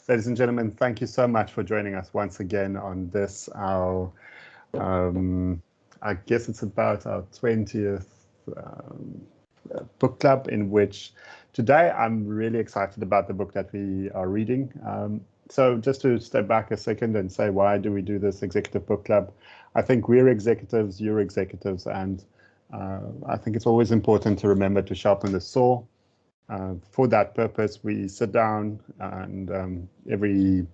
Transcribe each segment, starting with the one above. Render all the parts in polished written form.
Ladies and gentlemen, thank you so much for joining us once again on this, our, I guess it's about our 20th book club, in which today I'm really excited about the book that we are reading. So just to step back a second and say, why do we do this executive book club? I think we're executives, you're executives, and I think it's always important to remember to sharpen the saw. For that purpose, we sit down and every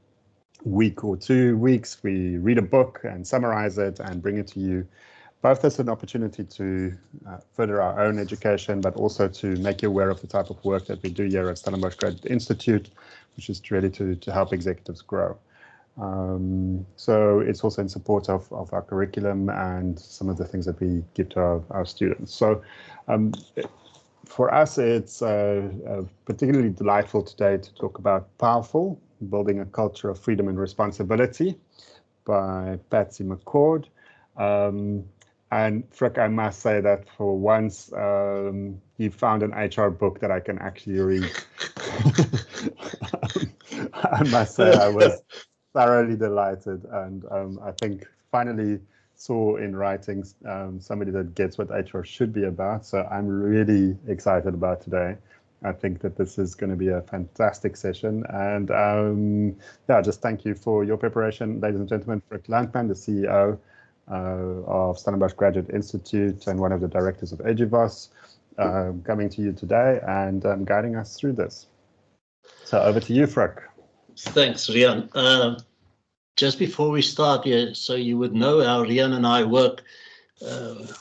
week or 2 weeks, we read a book and summarize it and bring it to you, both as an opportunity to further our own education, but also to make you aware of the type of work that we do here at Stellenbosch Graduate Institute, which is really to help executives grow. So it's also in support of our curriculum and some of the things that we give to our students. So for us, it's particularly delightful today to talk about Powerful, Building a Culture of Freedom and Responsibility by Patsy McCord. And Frick, I must say that for once, you found an HR book that I can actually read. I must say I was thoroughly delighted, and I think finally saw in writing somebody that gets what HR should be about. So I'm really excited about today. I think that this is going to be a fantastic session. And yeah, just thank you for your preparation, ladies and gentlemen. Frick Landman, the CEO of Stellenbosch Graduate Institute and one of the directors of Eduvos, coming to you today and guiding us through this. So over to you, Frick. Thanks, Rian. Just before we start here, so you would know how Rian and I work,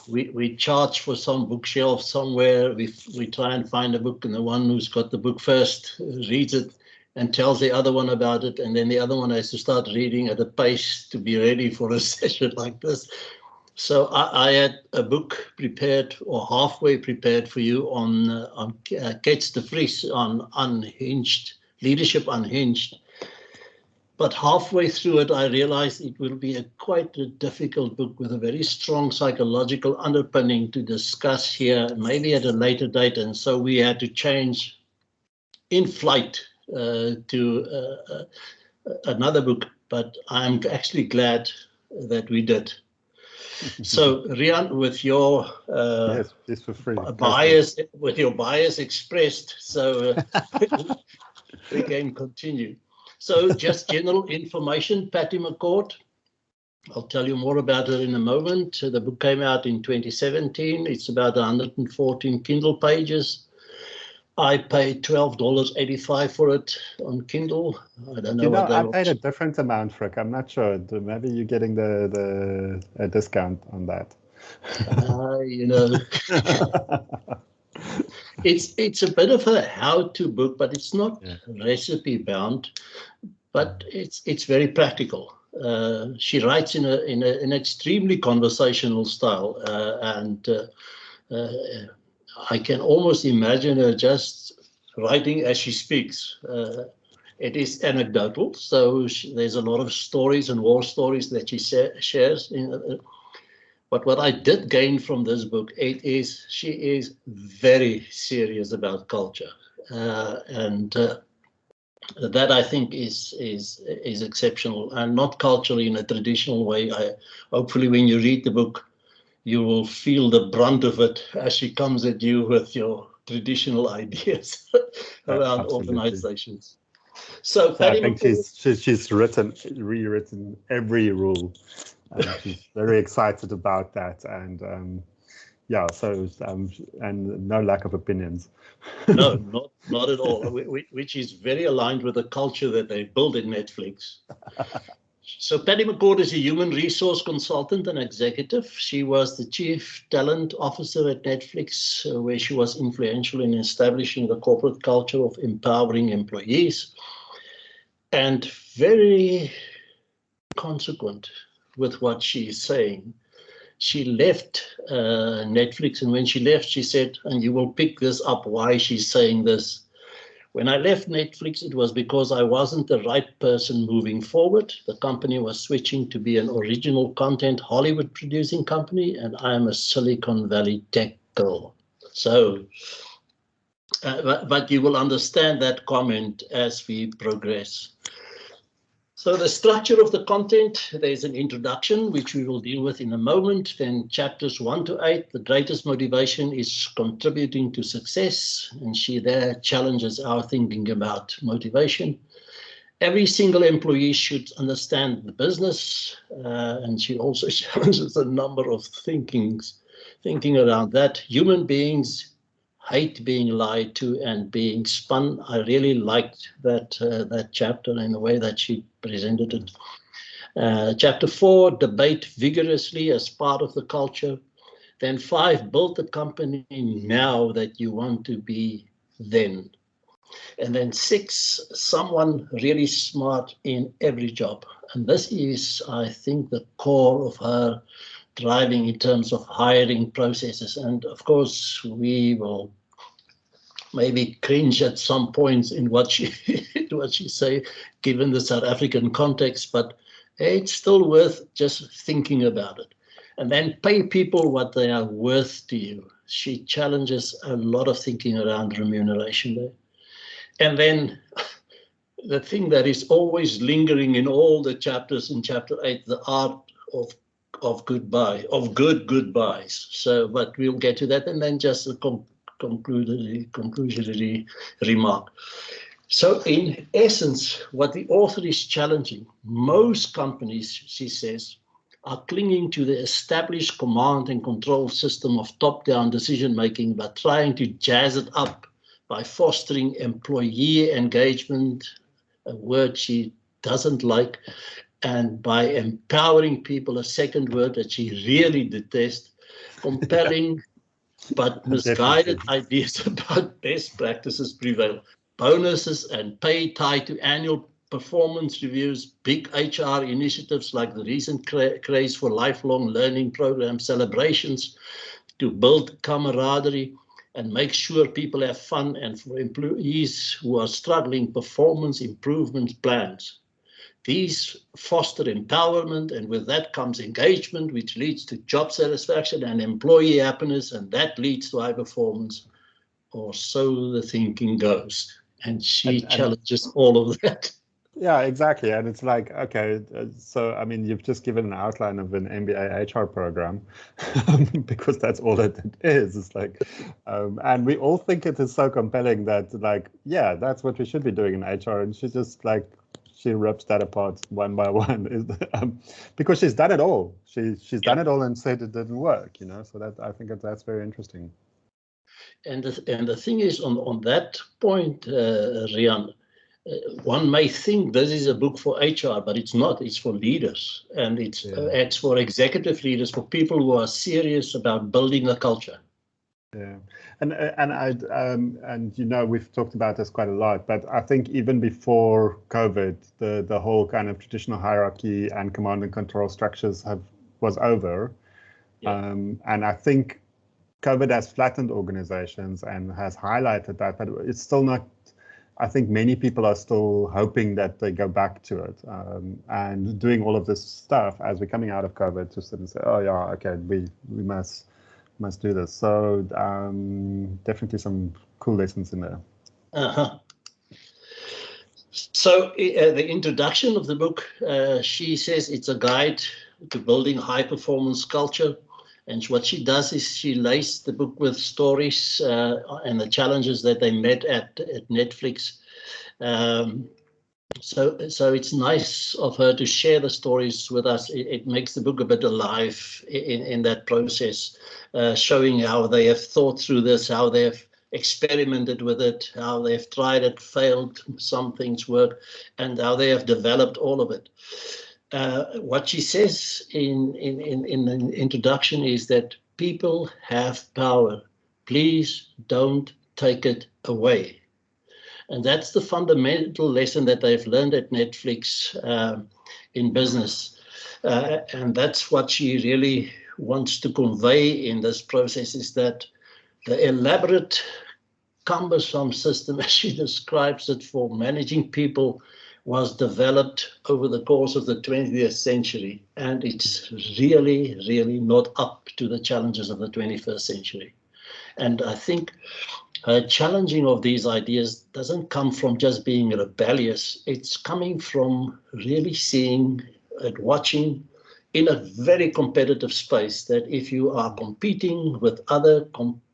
we charge for some bookshelf somewhere. We try and find a book, and the one who's got the book first reads it and tells the other one about it, and then the other one has to start reading at a pace to be ready for a session like this. So I had a book prepared, or halfway prepared for you on Kate de Vries, on Unhinged, Leadership Unhinged. But halfway through it, I realized it will be quite a difficult book with a very strong psychological underpinning to discuss here, maybe at a later date. And so we had to change in flight to another book. But I'm actually glad that we did. So, Rian, with your yes, this for free. bias, with your bias expressed, so we can continue. So just general information, Patty McCord, I'll tell you more about her in a moment. The book came out in 2017. It's about 114 Kindle pages. I paid $12.85 for it on Kindle. I don't know what I paid a different amount, Frick. I'm not sure. Maybe you're getting a discount on that. You know. It's a bit of a how-to book, but it's not recipe bound, but it's very practical. She writes in an extremely conversational style, and I can almost imagine her just writing as she speaks. It is anecdotal, so there's a lot of stories and war stories that she shares. But what I did gain from this book, she is very serious about culture, and that I think is exceptional, and not culture in a traditional way. Hopefully, when you read the book, you will feel the brunt of it as she comes at you with your traditional ideas around organizations. So I think she's rewritten every rule. She's very excited about that, and yeah, so and no lack of opinions. No, not at all. Which is very aligned with the culture that they build in Netflix. So Patty McCord is a human resource consultant and executive. She was the chief talent officer at Netflix, where she was influential in establishing the corporate culture of empowering employees, and very consequent with what she is saying. She left Netflix, and when she left, she said, and you will pick this up, why she's saying this. When I left Netflix, it was because I wasn't the right person moving forward. The company was switching to be an original content Hollywood producing company, and I am a Silicon Valley tech girl. So, but you will understand that comment as we progress. So the structure of the content, there's an introduction, which we will deal with in a moment. Then chapters 1 to 8, the greatest motivation is contributing to success. And she there challenges our thinking about motivation. Every single employee should understand the business. And she also challenges a number of thinking around that. Human beings hate being lied to and being spun. I really liked that chapter in the way that she presented it. Chapter 4, debate vigorously as part of the culture. Then 5, build the company now that you want to be then. And then 6, someone really smart in every job. And this is, I think, the core of her driving in terms of hiring processes. And of course, we will maybe cringe at some points in what she say, given the South African context, but it's still worth just thinking about it. And then pay people what they are worth to you. She challenges a lot of thinking around remuneration there. And then the thing that is always lingering in all the chapters in chapter 8, the art of goodbye, of good goodbyes. So, but we'll get to that, and then just a conclusionary remark. So in essence, what the author is challenging, most companies, she says, are clinging to the established command and control system of top-down decision-making, but trying to jazz it up by fostering employee engagement, a word she doesn't like, and by empowering people, a second word that she really detests, compelling but misguided ideas about best practices prevail. Bonuses and pay tied to annual performance reviews, big HR initiatives like the recent craze for lifelong learning program celebrations to build camaraderie and make sure people have fun, and for employees who are struggling, performance improvement plans. These foster empowerment, and with that comes engagement, which leads to job satisfaction and employee happiness, and that leads to high performance, or so the thinking goes. And she challenges all of that. Yeah, exactly. And it's like, okay, so, I mean, you've just given an outline of an MBA HR program because that's all it is. It's like, and we all think it is so compelling that, like, yeah, that's what we should be doing in HR. And she just, like, she rips that apart one by one, because she's done it all. She's done it all and said it didn't work, you know. So that, I think that's very interesting. And the thing is, on that point, Rian, one may think this is a book for HR, but it's not. It's for leaders, and it's for executive leaders, for people who are serious about building a culture. Yeah, and you know, we've talked about this quite a lot, but I think even before COVID, the whole kind of traditional hierarchy and command and control structures was over, and I think COVID has flattened organizations and has highlighted that, but it's still not. I think many people are still hoping that they go back to it, and doing all of this stuff as we're coming out of COVID to sort of say, oh yeah, okay, we must do this. So definitely some cool lessons in there. So the introduction of the book, she says it's a guide to building high performance culture. And what she does is she lays the book with stories and the challenges that they met at Netflix. So it's nice of her to share the stories with us. It makes the book a bit alive in that process, showing how they have thought through this, how they have experimented with it, how they've tried it, failed, some things work, and how they have developed all of it. What she says in the introduction is that people have power. Please don't take it away. And that's the fundamental lesson that they've learned at Netflix in business. And that's what she really wants to convey in this process, is that the elaborate, cumbersome system, as she describes it, for managing people was developed over the course of the 20th century. And it's really, really not up to the challenges of the 21st century. And I think challenging of these ideas doesn't come from just being rebellious. It's coming from really seeing and watching in a very competitive space that if you are competing with other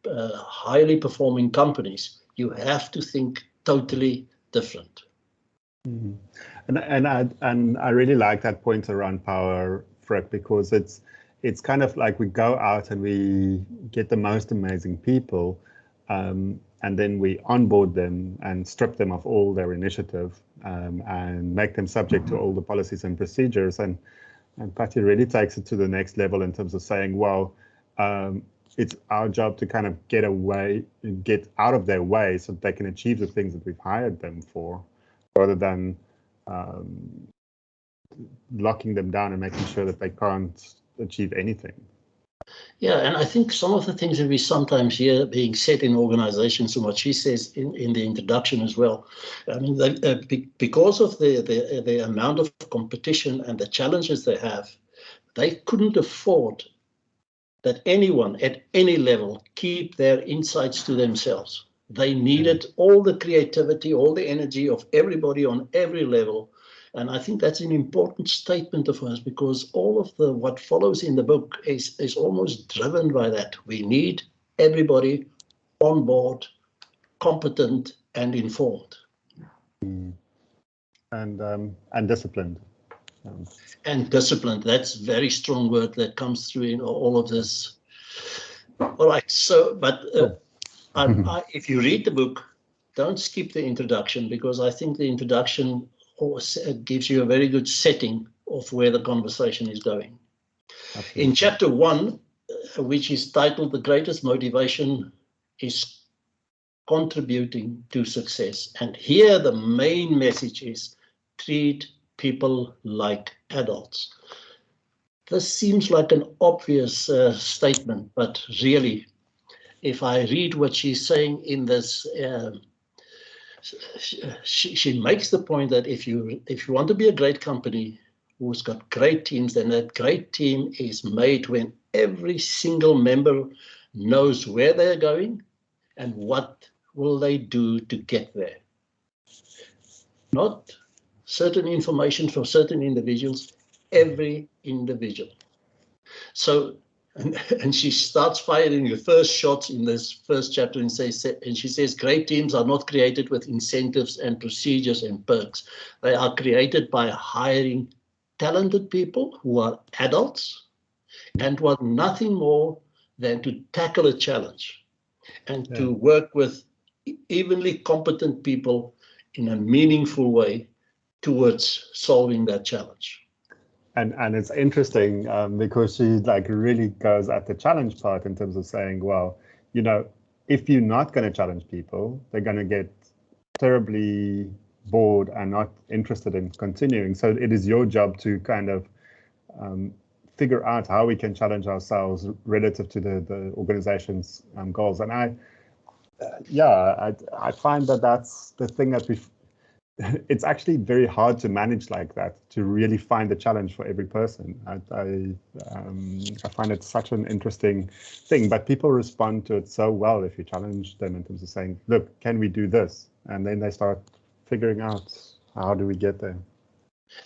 highly performing companies, you have to think totally different. Mm. And I really like that point around power, Frick, because it's kind of like we go out and we get the most amazing people, and then we onboard them and strip them of all their initiative, and make them subject to all the policies and procedures. And Patty really takes it to the next level in terms of saying, well, it's our job to kind of get out of their way so that they can achieve the things that we've hired them for, rather than locking them down and making sure that they can't achieve anything. Yeah, and I think some of the things that we sometimes hear being said in organizations, and what she says in the introduction as well, I mean, because of the amount of competition and the challenges they have, they couldn't afford that anyone at any level keep their insights to themselves. They needed all the creativity, all the energy of everybody on every level. And I think that's an important statement of us, because all of what follows in the book is almost driven by that. We need everybody on board, competent and informed. And disciplined. And disciplined, that's a very strong word that comes through in all of this. All right, so, but if you read the book, don't skip the introduction, because I think the introduction gives you a very good setting of where the conversation is going. Absolutely. In chapter 1, which is titled "The Greatest Motivation is Contributing to Success," and here the main message is treat people like adults. This seems like an obvious statement, but really, if I read what she's saying in this, she makes the point that if you want to be a great company who's got great teams, then that great team is made when every single member knows where they're going and what will they do to get there. Not certain information from certain individuals, every individual. So, and she starts firing the first shots in this first chapter and she says, great teams are not created with incentives and procedures and perks. They are created by hiring talented people who are adults and want nothing more than to tackle a challenge and to work with evenly competent people in a meaningful way towards solving that challenge. And it's interesting because she like really goes at the challenge part in terms of saying, well, you know, if you're not going to challenge people, they're going to get terribly bored and not interested in continuing. So it is your job to kind of figure out how we can challenge ourselves relative to the organization's goals. And I find that that's the thing that it's actually very hard to manage like that, to really find a challenge for every person. I find it such an interesting thing, but people respond to it so well if you challenge them in terms of saying, look, can we do this? And then they start figuring out, how do we get there?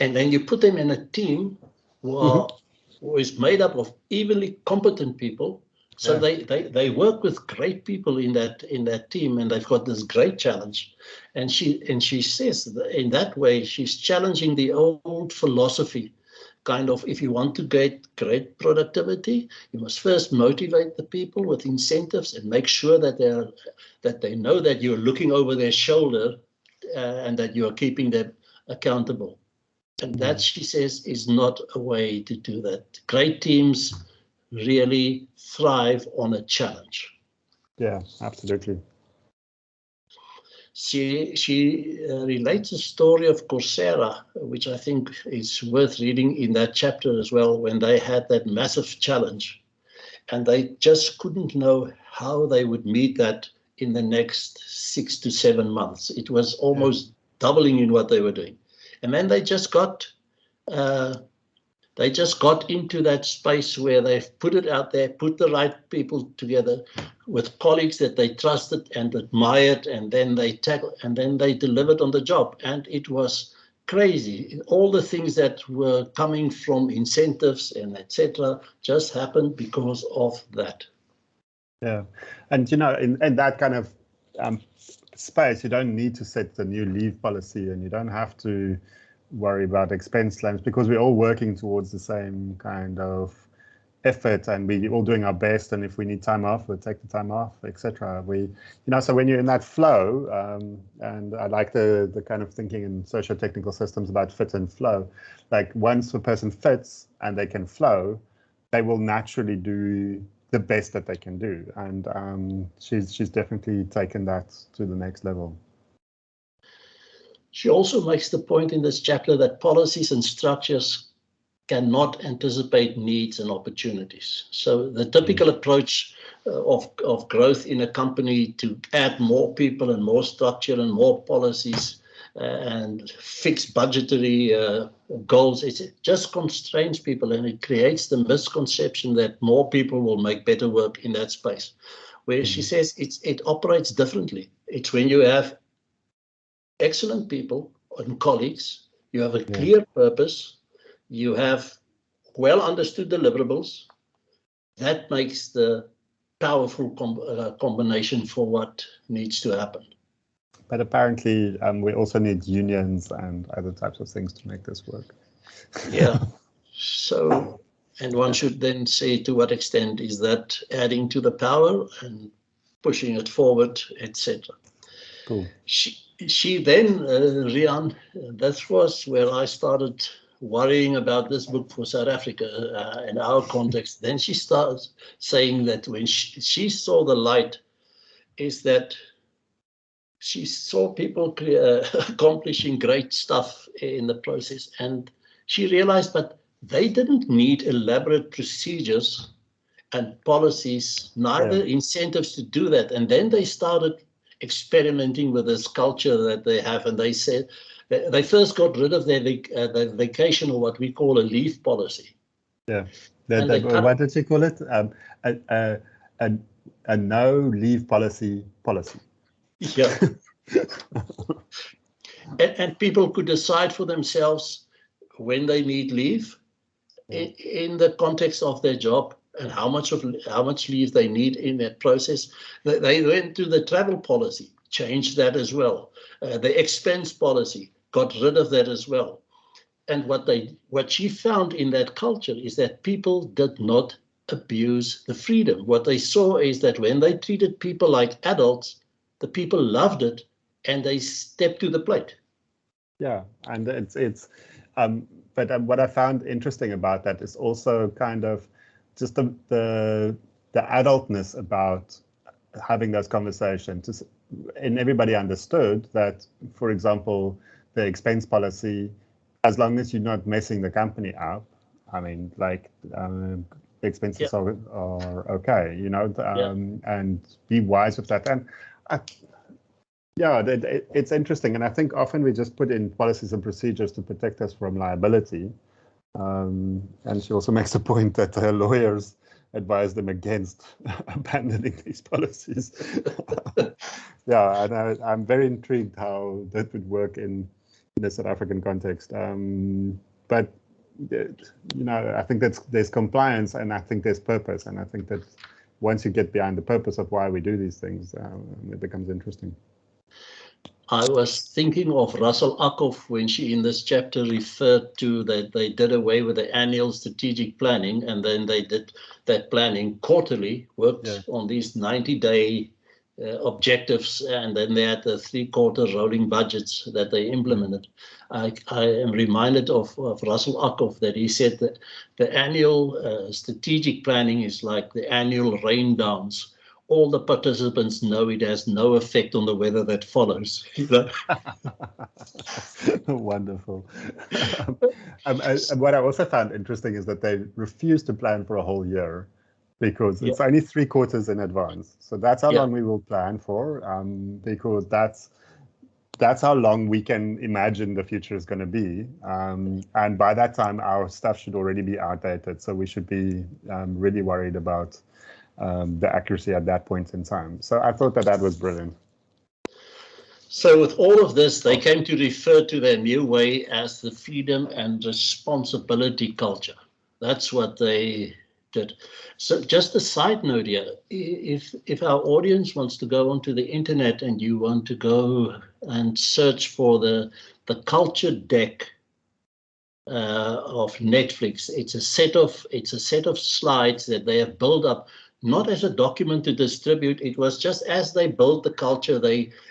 And then you put them in a team who is made up of evenly competent people. So they work with great people in that team, and they've got this great challenge. And she says that in that way she's challenging the old philosophy, kind of, if you want to get great productivity, you must first motivate the people with incentives and make sure that they know that you're looking over their shoulder and that you are keeping them accountable. And that, she says, is not a way to do that. Great teams really thrive on a challenge. Yeah, absolutely. She relates a story of Coursera, which I think is worth reading in that chapter as well, when they had that massive challenge and they just couldn't know how they would meet that in the next 6 to 7 months. It was almost doubling in what they were doing. And then they just got They just got into that space where they've put it out there, put the right people together with colleagues that they trusted and admired, and then they tackled, and then they delivered on the job. And it was crazy. All the things that were coming from incentives and etc. just happened because of that. Yeah, and in that kind of space, you don't need to set the new leave policy, and you don't have to worry about expense claims, because we're all working towards the same kind of effort, and we're all doing our best. And if we need time off, we'll take the time off, etc. So when you're in that flow, and I like the kind of thinking in socio-technical systems about fit and flow. Like, once a person fits and they can flow, they will naturally do the best that they can do. And she's definitely taken that to the next level. She also makes the point in this chapter that policies and structures cannot anticipate needs and opportunities. So the typical approach of growth in a company to add more people and more structure and more policies and fixed budgetary goals, it just constrains people, and it creates the misconception that more people will make better work in that space. Where she says it operates differently. It's when you have excellent people and colleagues, you have a clear purpose, you have well understood deliverables. That makes the powerful combination for what needs to happen. But apparently, we also need unions and other types of things to make this work. Yeah. So, and one should then say, to what extent is that adding to the power and pushing it forward, etc. Cool. She then, Rian, that was where I started worrying about this book for South Africa in our context. Then she started saying that when she saw the light, is that she saw people accomplishing great stuff in the process, and she realized that they didn't need elaborate procedures and policies, neither incentives to do that. And then they started experimenting with this culture that they have, and they said they first got rid of their vacation, or what we call a leave policy. Yeah. What did she call it? A no leave policy. Yeah. and people could decide for themselves when they need leave in the context of their job, and how much leave they need in that process. They went to the travel policy, changed that as well. The expense policy, got rid of that as well. And what she found in that culture is that people did not abuse the freedom. What they saw is that when they treated people like adults, the people loved it, and they stepped to the plate. Yeah, and but what I found interesting about that is also kind of just the adultness about having those conversations. And everybody understood that, for example, the expense policy, as long as you're not messing the company up, I mean, like, expenses are okay, and be wise with that. And it's interesting. And I think often we just put in policies and procedures to protect us from liability. And she also makes a point that her lawyers advise them against abandoning these policies. And I'm very intrigued how that would work in the South African context. But I think there's compliance, and I think there's purpose, and I think that once you get behind the purpose of why we do these things, it becomes interesting. I was thinking of Russell Ackoff when she, in this chapter, referred to that they did away with the annual strategic planning, and then they did that planning quarterly, worked on these 90-day objectives, and then they had the 3-quarter rolling budgets that they implemented. I am reminded of Russell Ackoff, that he said that the annual strategic planning is like the annual rain dance. All the participants know it has no effect on the weather that follows. Wonderful. What I also found interesting is that they refuse to plan for a whole year, because it's only 3 quarters in advance. So that's how long we will plan for, because that's that's how long we can imagine the future is going to be. And by that time, our stuff should already be outdated. So we should be really worried about the accuracy at that point in time. So I thought that was brilliant. So with all of this, they came to refer to their new way as the freedom and responsibility culture. That's what they did. So just a side note here, if our audience wants to go onto the internet and you want to go and search for the culture deck of Netflix, it's a set of slides that they have built up, not as a document to distribute. It was just as they built the culture,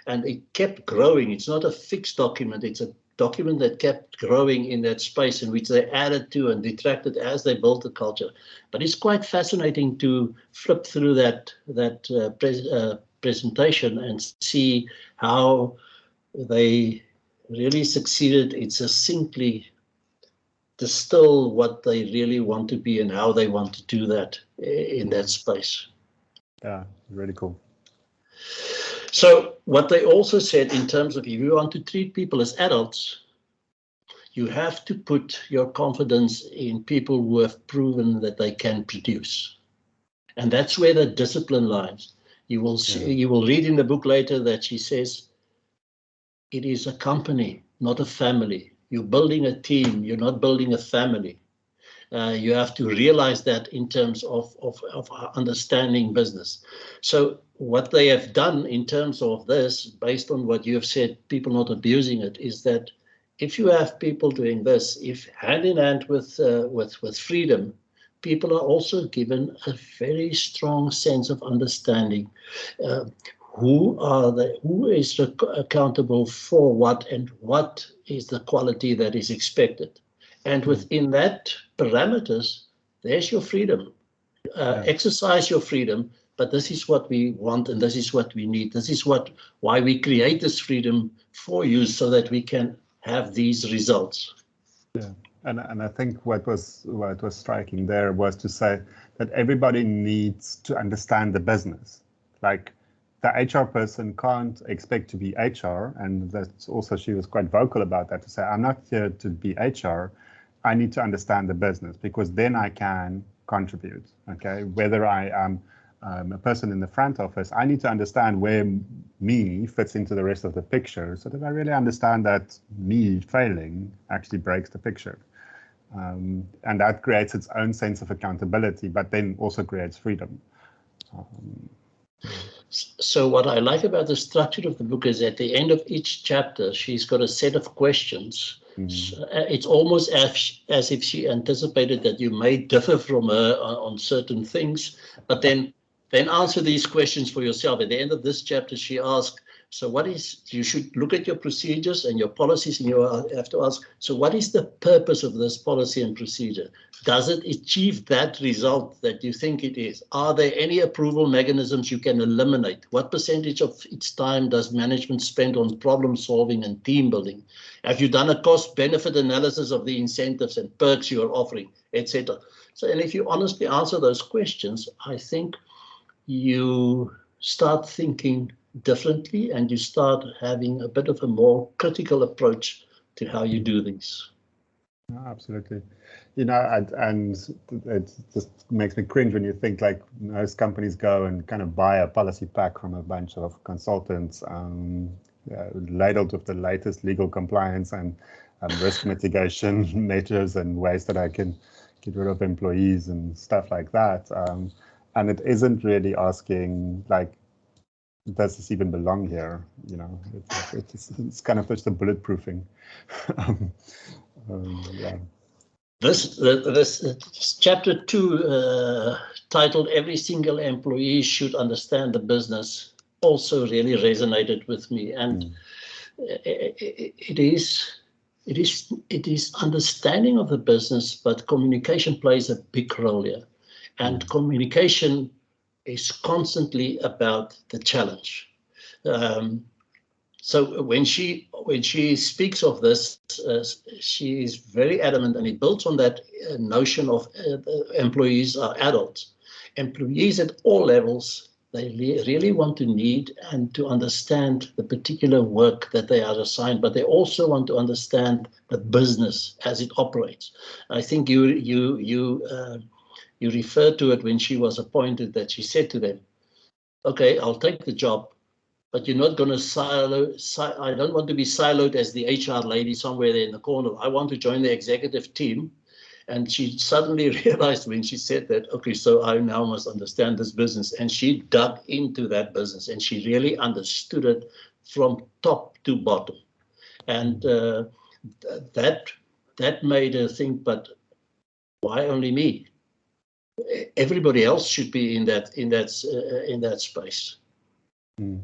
and it kept growing. It's not a fixed document. It's a document that kept growing in that space in which they added to and detracted as they built the culture. But it's quite fascinating to flip through that presentation and see how they really succeeded in succinctly distill what they really want to be and how they want to do that in that space. Yeah, really cool. So what they also said in terms of if you want to treat people as adults, you have to put your confidence in people who have proven that they can produce. And that's where the discipline lies. You will see, you will read in the book later that she says, it is a company, not a family. You're building a team, you're not building a family. You have to realize that in terms of understanding business. So what they have done in terms of this, based on what you have said, people not abusing it, is that if you have people doing this, if hand in hand with freedom, people are also given a very strong sense of understanding. Who is accountable for what, and what is the quality that is expected. And within that parameters, there's your freedom. Exercise your freedom, but this is what we want and this is what we need. This is why we create this freedom for you, so that we can have these results. Yeah, and I think what was striking there was to say that everybody needs to understand the business. Like, the HR person can't expect to be HR, and that's also, she was quite vocal about that, to say, I'm not here to be HR. I need to understand the business, because then I can contribute. Okay, whether I am a person in the front office, I need to understand where me fits into the rest of the picture, so that I really understand that me failing actually breaks the picture. And that creates its own sense of accountability, but then also creates freedom. So what I like about the structure of the book is at the end of each chapter, she's got a set of questions. So it's almost as if she anticipated that you may differ from her on certain things, but then answer these questions for yourself. At the end of this chapter, she asked, so you should look at your procedures and your policies, and you have to ask, so what is the purpose of this policy and procedure? Does it achieve that result that you think it is? Are there any approval mechanisms you can eliminate? What percentage of its time does management spend on problem solving and team building? Have you done a cost-benefit analysis of the incentives and perks you are offering, etc.? So, and if you honestly answer those questions, I think you start thinking differently, and you start having a bit of a more critical approach to how you do things. Absolutely. And it just makes me cringe when you think, like, most companies go and kind of buy a policy pack from a bunch of consultants, ladled with the latest legal compliance and risk mitigation measures and ways that I can get rid of employees and stuff like that. And it isn't really asking, like, does this even belong here? It's kind of just a bulletproofing. Yeah. This chapter 2, titled "Every Single Employee Should Understand the Business," also really resonated with me, and it is understanding of the business, but communication plays a big role here, and communication is constantly about the challenge. So when she speaks of this, she is very adamant, and it builds on that notion of employees are adults. Employees at all levels, they really want to need and to understand the particular work that they are assigned, but they also want to understand the business as it operates. I think you referred to it when she was appointed, that she said to them, okay, I'll take the job, but you're not going to I don't want to be siloed as the HR lady somewhere there in the corner. I want to join the executive team. And she suddenly realized when she said that, okay, so I now must understand this business. And she dug into that business and she really understood it from top to bottom. And that made her think, but why only me? Everybody else should be in that space. Mm.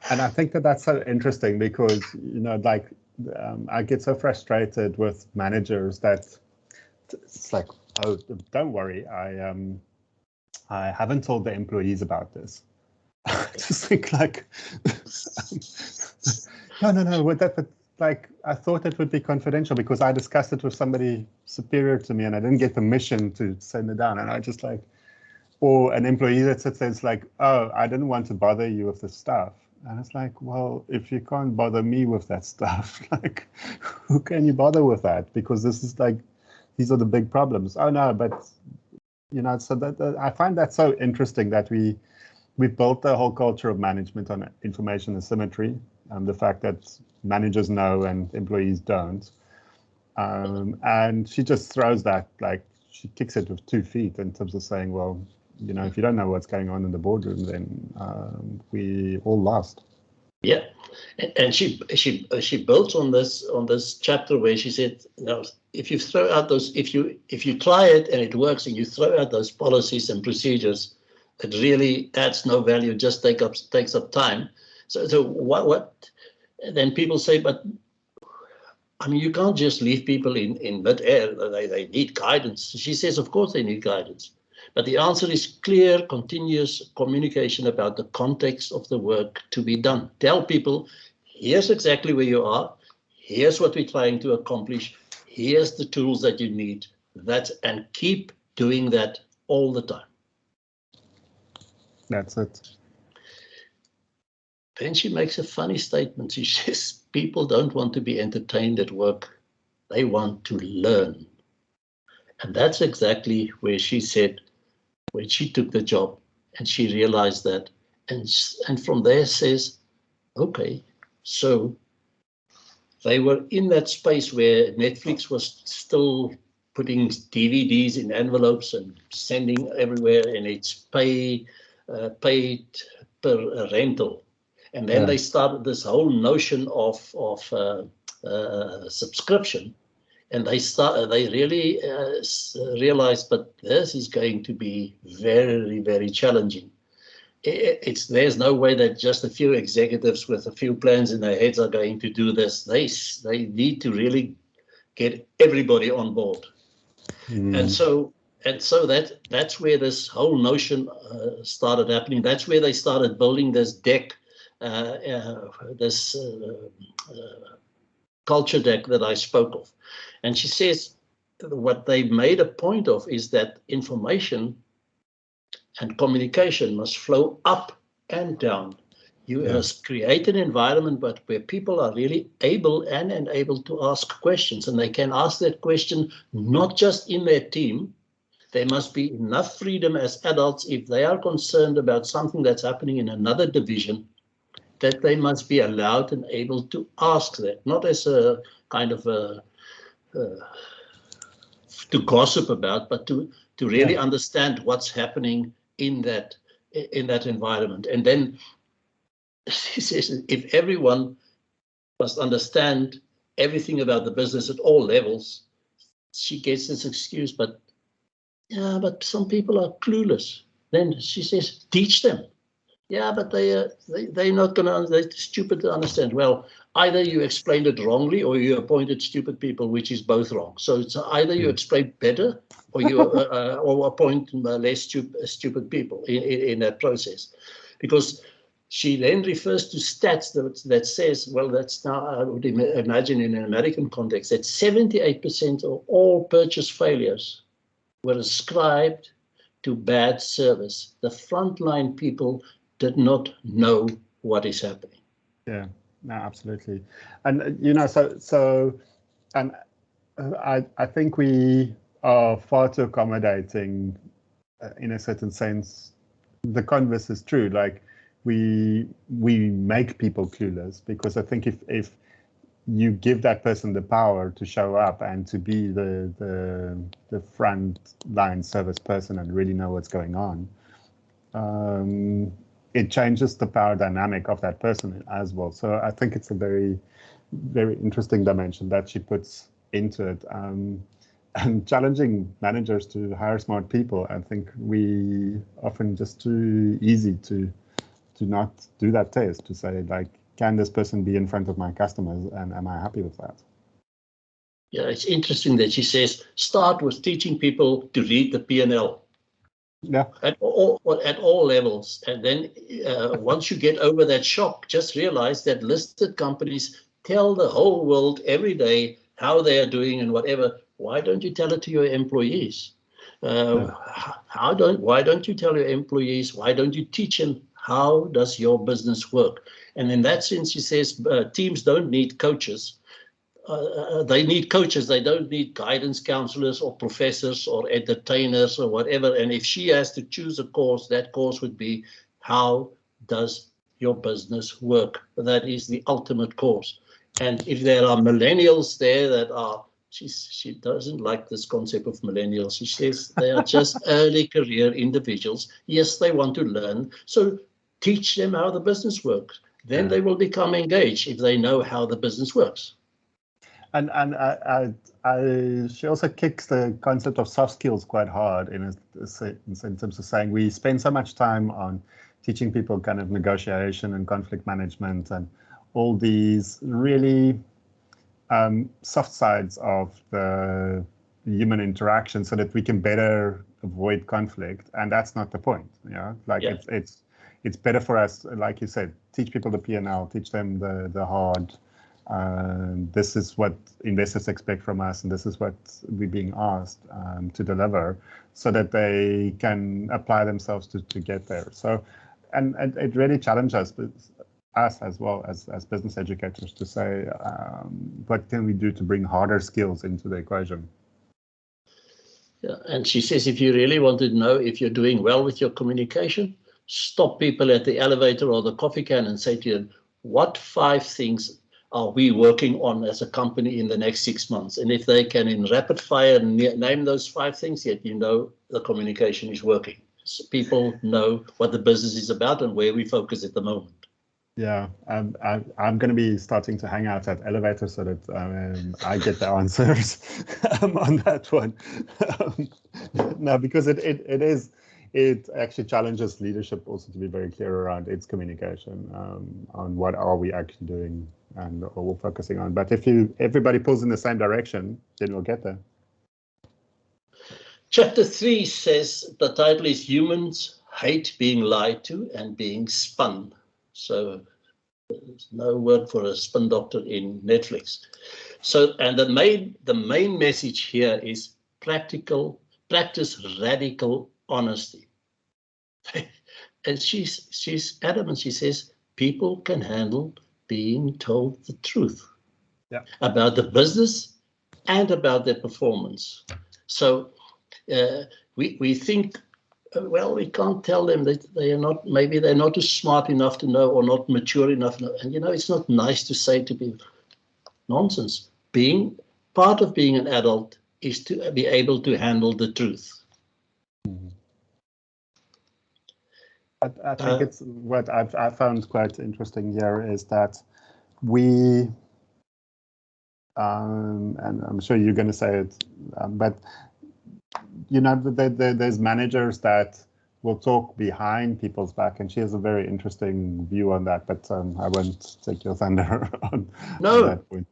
And I think that that's so interesting because, you know, like I get so frustrated with managers that it's like, oh, don't worry, I haven't told the employees about this. I just think like, no, with that, but like I thought it would be confidential because I discussed it with somebody superior to me and I didn't get permission to send it down. And I just like, or an employee that sits there, it's like, oh, I didn't want to bother you with this stuff. And it's like, well, if you can't bother me with that stuff, like, who can you bother with that? Because this is like, these are the big problems. Oh no, but you know, so that I find that so interesting that we built the whole culture of management on information asymmetry, the fact that managers know and employees don't, and she just throws that, like she kicks it with 2 feet in terms of saying, well, you know, if you don't know what's going on in the boardroom, then we all lost. Yeah, and she built on this chapter where she said, you know, if you throw out those, if you try it and it works, and you throw out those policies and procedures, it really adds no value, just takes up time. So what? Then people say, but I mean, you can't just leave people in mid-air. They need guidance. She says, of course they need guidance. But the answer is clear, continuous communication about the context of the work to be done. Tell people, here's exactly where you are. Here's what we're trying to accomplish. Here's the tools that you need. And keep doing that all the time. That's it. Then she makes a funny statement. She says, people don't want to be entertained at work. They want to learn. And that's exactly where she said, when she took the job and she realized that, and from there says, okay, so they were in that space where Netflix was still putting DVDs in envelopes and sending everywhere, and it's paid per rental. And then they started this whole notion of subscription. And they really realized, but this is going to be very, very challenging. There's no way that just a few executives with a few plans in their heads are going to do this. They need to really get everybody on board. And so that's where this whole notion started happening. That's where they started building this deck, this culture deck that I spoke of. And she says what they made a point of is that information and communication must flow up and down. You must create an environment but where people are really able and enabled to ask questions, and they can ask that question not just in their team. There must be enough freedom as adults if they are concerned about something that's happening in another division, that they must be allowed and able to ask that, not as a kind of to gossip about, but to really understand what's happening in that environment. And then she says, if everyone must understand everything about the business at all levels, she gets this excuse, but some people are clueless. Then she says, teach them. Yeah, but they're not going to, they're stupid to understand. Well, either you explained it wrongly or you appointed stupid people, which is both wrong. So it's either you explain better or you or appoint less stupid people in that process. Because she then refers to stats that says, well, that's now, I would imagine in an American context, that 78% of all purchase failures were ascribed to bad service. The frontline people did not know what is happening. Yeah, no, absolutely. And, and I think we are far too accommodating in a certain sense. The converse is true. Like we make people clueless, because I think if you give that person the power to show up and to be the front line service person and really know what's going on, it changes the power dynamic of that person as well. So I think it's a very, very interesting dimension that she puts into it. And challenging managers to hire smart people. I think we often just too easy to not do that test, to say, like, can this person be in front of my customers, and am I happy with that? Yeah, it's interesting that she says, start with teaching people to read the P&L. Yeah. At all levels. And then once you get over that shock, just realize that listed companies tell the whole world every day how they are doing and whatever. Why don't you tell it to your employees? Why don't you tell your employees? Why don't you teach them how does your business work? And in that sense, she says teams don't need coaches. They need coaches. They don't need guidance counselors or professors or entertainers or whatever. And if she has to choose a course, that course would be, how does your business work? That is the ultimate course. And if there are millennials there that are, she doesn't like this concept of millennials. She says they are just early career individuals. Yes, they want to learn. So teach them how the business works. Then they will become engaged if they know how the business works. And she also kicks the concept of soft skills quite hard in terms of saying we spend so much time on teaching people kind of negotiation and conflict management and all these really soft sides of the human interaction, so that we can better avoid conflict. And that's not the point. It's better for us, like you said, teach people the P&L, teach them the hard. This is what investors expect from us, and this is what we're being asked to deliver, so that they can apply themselves to get there. So, and it really challenges us as well as business educators to say, what can we do to bring harder skills into the equation? Yeah, and she says, if you really want to know if you're doing well with your communication, stop people at the elevator or the coffee can and say to them, what 5 things are we working on as a company in the next 6 months? And if they can in rapid fire name those 5 things, yet you know the communication is working. So people know what the business is about and where we focus at the moment. Yeah, I'm going to be starting to hang out at elevators so that I get the answers on that one. No, because it actually challenges leadership also to be very clear around its communication on what are we actually doing and what we're focusing on. But if everybody pulls in the same direction, then we'll get there. Chapter 3 says the title is Humans Hate Being Lied to and Being Spun. So there's no word for a spin doctor in Netflix. So, and the main message here is practice radical honesty. And she's adamant. She says people can handle being told the truth about the business and about their performance. So we think, well, we can't tell them that they are not, maybe they're not smart enough to know or not mature enough. And, it's not nice to say to people, nonsense. Part of being an adult is to be able to handle the truth. I think it's what I found quite interesting here is that we, and I'm sure you're going to say it, but there's managers that will talk behind people's back, and she has a very interesting view on that. But I won't take your thunder on that point.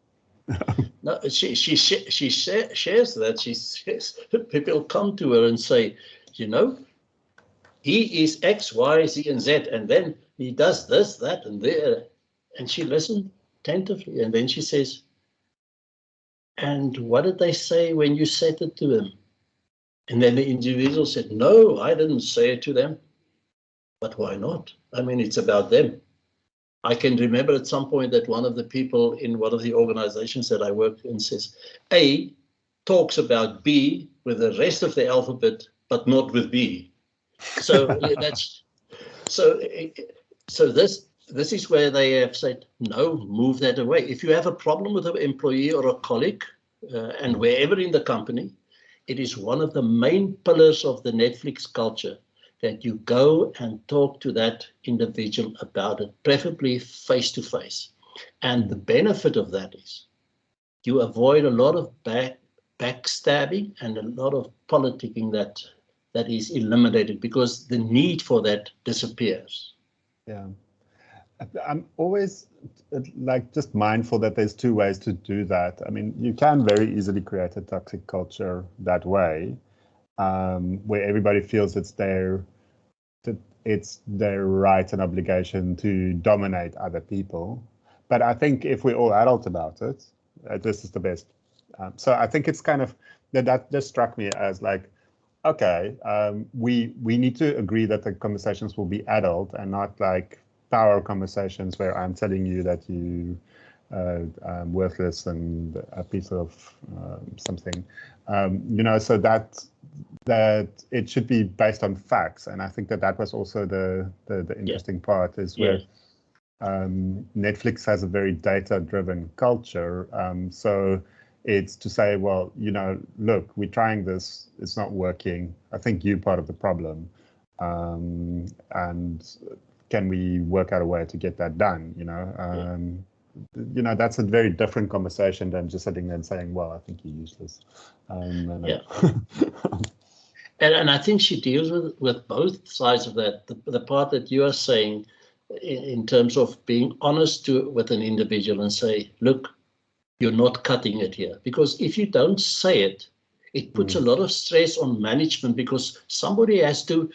No, she shares that. She says people come to her and say, he is X, Y, Z, and Z, and then he does this, that, and there. And she listened attentively, and then she says, and what did they say when you said it to him? And then the individual said, no, I didn't say it to them. But why not? I mean, it's about them. I can remember at some point that one of the people in one of the organizations that I work in says, A talks about B with the rest of the alphabet, but not with B. So so this is where they have said, no, move that away. If you have a problem with an employee or a colleague, and wherever in the company, it is one of the main pillars of the Netflix culture that you go and talk to that individual about it, preferably face to face. And the benefit of that is you avoid a lot of backstabbing and a lot of politicking that is eliminated, because the need for that disappears. Yeah. I'm always like just mindful that there's two ways to do that. I mean, you can very easily create a toxic culture that way, where everybody feels it's their right and obligation to dominate other people. But I think if we're all adult about it, this is the best. So I think it's kind of that just struck me as like, okay, we need to agree that the conversations will be adult and not like power conversations where I'm telling you that you are worthless and a piece of something, so that it should be based on facts. And I think that was also the interesting part is where Netflix has a very data-driven culture. So it's to say, well, look, we're trying this, it's not working. I think you're part of the problem. And can we work out a way to get that done? That's a very different conversation than just sitting there and saying, well, I think you're useless. And I think she deals with both sides of that. The part that you are saying in terms of being honest with an individual and say, look, you're not cutting it here. Because if you don't say it, it puts a lot of stress on management, because somebody has to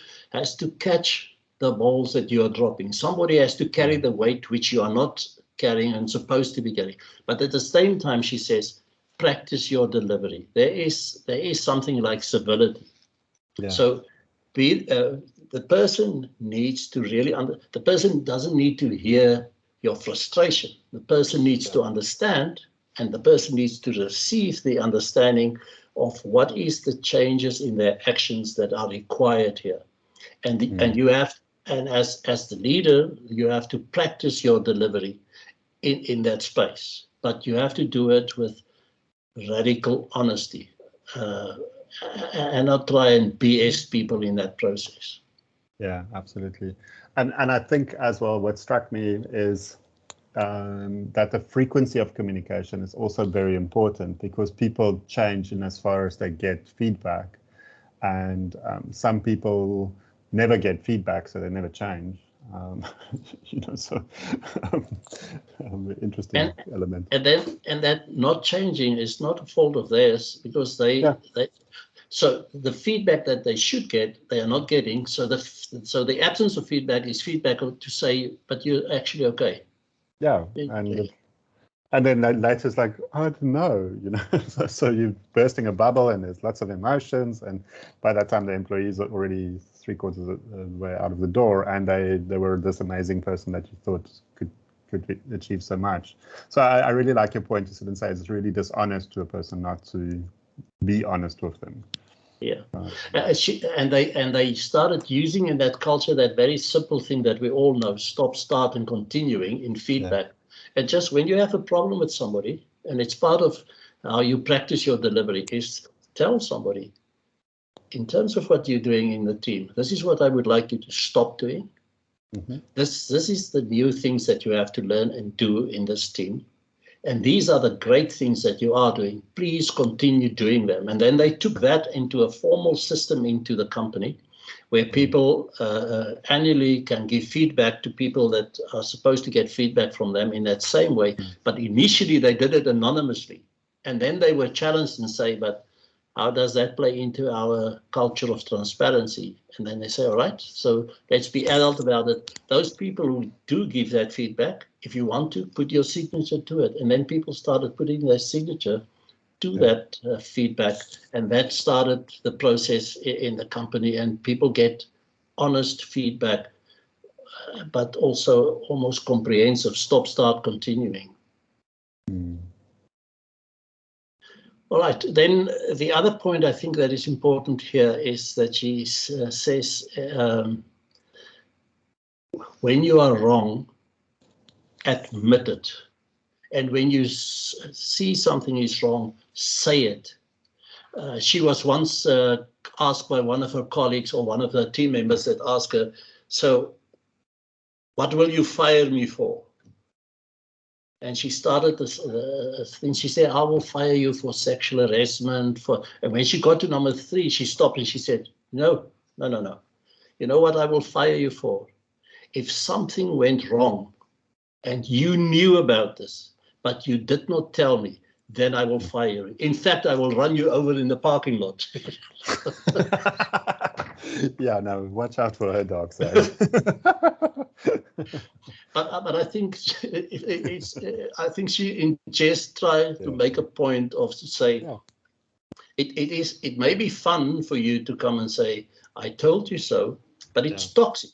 catch the balls that you are dropping. Somebody has to carry the weight which you are not carrying and supposed to be carrying. But at the same time, she says, practice your delivery. There is something like civility. Yeah. So the person needs to really the person doesn't need to hear your frustration. The person needs to understand, and the person needs to receive the understanding of what is the changes in their actions that are required here. And you have, and as the leader, you have to practice your delivery in that space. But you have to do it with radical honesty, and not try and BS people in that process. Yeah, absolutely. And I think as well, what struck me is that the frequency of communication is also very important, because people change in as far as they get feedback. And some people never get feedback, so they never change. So interesting element. And that not changing is not a fault of theirs, because so the feedback that they should get, they are not getting. So the absence of feedback is feedback to say, but you're actually okay. Yeah, and then later it's like, oh, I don't know, so you're bursting a bubble and there's lots of emotions, and by that time the employees are already 3/4 of the way out of the door, and they were this amazing person that you thought could achieve so much. So I really like your point to sit and say it's really dishonest to a person not to be honest with them. Yeah, and they started using in that culture that very simple thing that we all know: stop, start, and continuing in feedback. Yeah. And just when you have a problem with somebody, and it's part of how you practice your delivery, is tell somebody, in terms of what you're doing in the team, this is what I would like you to stop doing. Mm-hmm. This is the new things that you have to learn and do in this team. And these are the great things that you are doing. Please continue doing them. And then they took that into a formal system into the company, where people annually can give feedback to people that are supposed to get feedback from them in that same way. But initially they did it anonymously. And then they were challenged and say, but how does that play into our culture of transparency? And then they say, all right, so let's be adult about it. Those people who do give that feedback, if you want to, put your signature to it. And then people started putting their signature do that feedback, and that started the process in the company, and people get honest feedback, but also almost comprehensive, stop, start, continuing. All right, then the other point I think that is important here is that she says, when you are wrong, admit it. And when you see something is wrong, say it. She was once asked by one of her colleagues or one of her team members that asked her, so what will you fire me for? And she started this thing. She said, I will fire you for sexual harassment. And when she got to number 3, she stopped and she said, no. You know what I will fire you for? If something went wrong and you knew about this, but you did not tell me, then I will fire you. In fact, I will run you over in the parking lot. Yeah, no, watch out for her dog side. But I think I think she in jest tried to make a point of to say, it may be fun for you to come and say, I told you so, but it's toxic.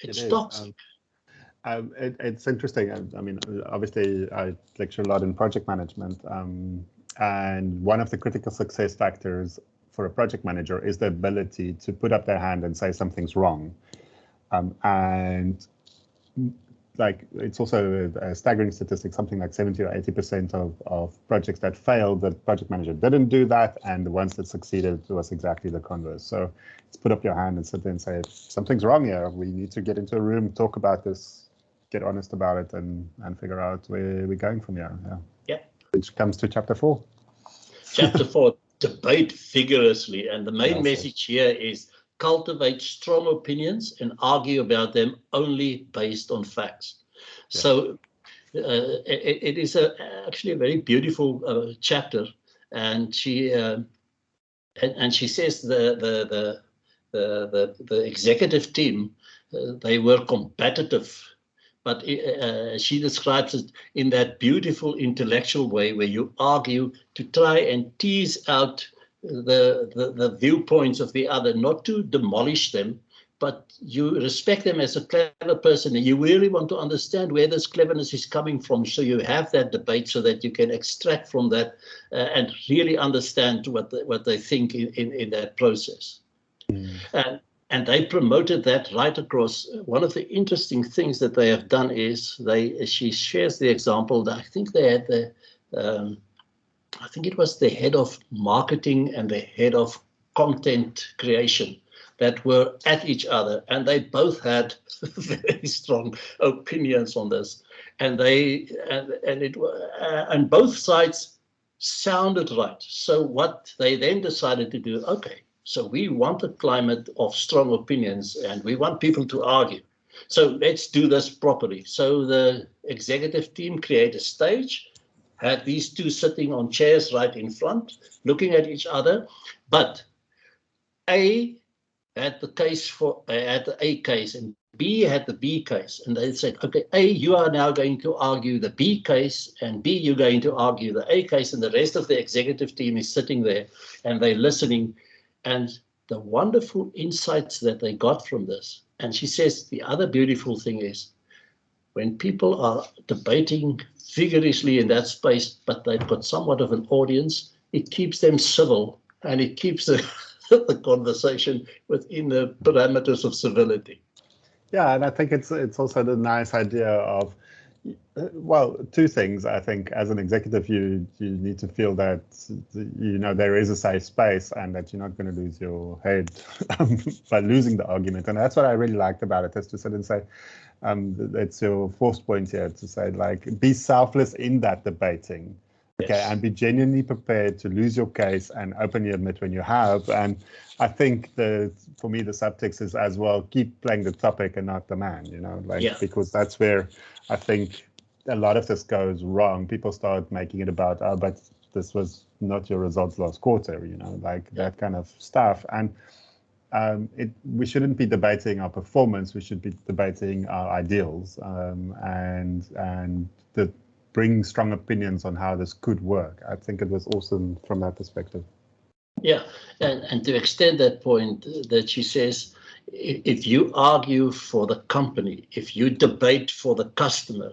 It's toxic. It's interesting. I mean, obviously, I lecture a lot in project management, and one of the critical success factors for a project manager is the ability to put up their hand and say something's wrong. And like, it's also a staggering statistic, something like 70 or 80% of projects that failed, the project manager didn't do that, and the ones that succeeded was exactly the converse. So it's put up your hand and sit there and say, if something's wrong here, we need to get into a room, talk about this, get honest about it, and figure out where we're going from here. Yeah. Which comes to chapter 4. Chapter 4, debate vigorously. And the main message here is cultivate strong opinions and argue about them only based on facts. So it is actually a very beautiful chapter, and she says the executive team, they were competitive, but she describes it in that beautiful intellectual way where you argue to try and tease out the viewpoints of the other, not to demolish them, but you respect them as a clever person, and you really want to understand where this cleverness is coming from. So you have that debate so that you can extract from that and really understand what they think in that process. And they promoted that right across. One of the interesting things that they have done is she shares the example that I think they had I think it was the head of marketing and the head of content creation that were at each other, and they both had very strong opinions on this, and and both sides sounded right. So what they then decided to do, okay, so we want a climate of strong opinions and we want people to argue. So let's do this properly. So the executive team created a stage, had these two sitting on chairs right in front, looking at each other, but A had the case had the A case and B had the B case. And they said, okay, A, you are now going to argue the B case, and B, you're going to argue the A case, and the rest of the executive team is sitting there and they're listening. And the wonderful insights that they got from this. And she says the other beautiful thing is when people are debating vigorously in that space, but they've got somewhat of an audience, it keeps them civil and it keeps the conversation within the parameters of civility. Yeah, and I think it's also the nice idea of, well, two things. I think as an executive, you need to feel that there is a safe space and that you're not going to lose your head by losing the argument. And that's what I really liked about it, is to sit and say, it's your fourth point here, to say, like, be selfless in that debating. Okay, yes. And be genuinely prepared to lose your case and openly admit when you have. And I think for me, the subtext is as well, keep playing the topic and not the man, because that's where I think a lot of this goes wrong. People start making it about, but this was not your results last quarter, that kind of stuff. And we shouldn't be debating our performance. We should be debating our ideals and bring strong opinions on how this could work. I think it was awesome from that perspective. Yeah, and to extend that point that she says, if you argue for the company, if you debate for the customer,